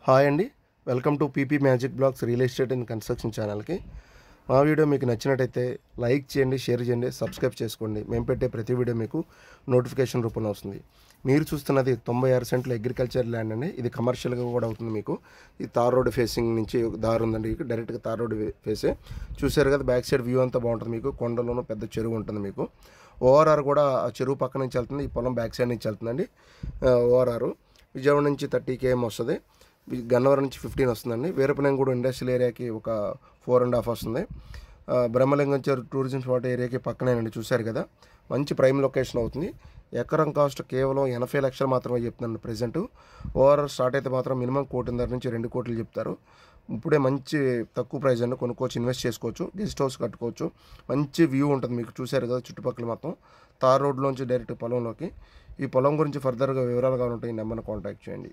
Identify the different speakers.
Speaker 1: Hi అండి, welcome to PP magic blogs real estate and construction ఛానల్కి. మా video మీకు నచ్చినట్టయితే లైక్ చేయండి, షేర్ చేయండి, సబ్స్క్రైబ్ చేసుకోండి. మేము పెట్టే ప్రతి వీడియో మీకు నోటిఫికేషన్ రూపంలో వస్తుంది. మీరు చూస్తున్నది 96 సెంట్ల అగ్రికల్చర్ ల్యాండ్ అండి. ఇది కమర్షియల్గా కూడా అవుతుంది. మీకు ఈ తార్ రోడ్ ఫేసింగ్ నుంచి దారి ఉందండి, డైరెక్ట్గా తార్ రోడ్ ఫేసే. చూసారు కదా, బ్యాక్ సైడ్ వ్యూ అంతా బాగుంటుంది. మీకు కొండలోనూ పెద్ద చెరువు ఉంటుంది. మీకు ఓఆర్ఆర్ కూడా ఆ చెరువు పక్క నుంచి వెళ్తుంది, ఈ పొలం బ్యాక్ సైడ్ నుంచి వెళ్తుందండి. ఓఆర్ఆర్ విజయవాడ నుంచి 30 km వస్తుంది, గన్నవరం నుంచి 15 వస్తుందండి. వీరపనంగూడు ఇండస్ట్రియల్ ఏరియాకి ఒక 4.5 వస్తుంది. బ్రహ్మలింగం టూరిజం స్పాట్ ఏరియాకి పక్కనేనండి. చూశారు కదా, మంచి ప్రైమ్ లొకేషన్ అవుతుంది. ఎకరం కాస్ట్ కేవలం 80 లక్షలు మాత్రమే చెప్తున్నాను ప్రజెంట్. ఓఆర్ఆర్ స్టార్ట్ అయితే మాత్రం మినిమం 1.5 నుంచి 2 కోట్లు చెప్తారు. ఇప్పుడే మంచి తక్కువ ప్రైస్ అండి, కొనుక్కోవచ్చు, ఇన్వెస్ట్ చేసుకోవచ్చు, గెస్ట్ హౌస్ కట్టుకోవచ్చు. మంచి వ్యూ ఉంటుంది. మీకు చూశారు కదా, చుట్టుపక్కల మొత్తం తార్ రోడ్లోంచి డైరెక్ట్ పొలంలోకి. ఈ పొలం గురించి ఫర్దర్గా వివరాలు కావాలంటే ఈ నెంబర్ని కాంటాక్ట్ చేయండి.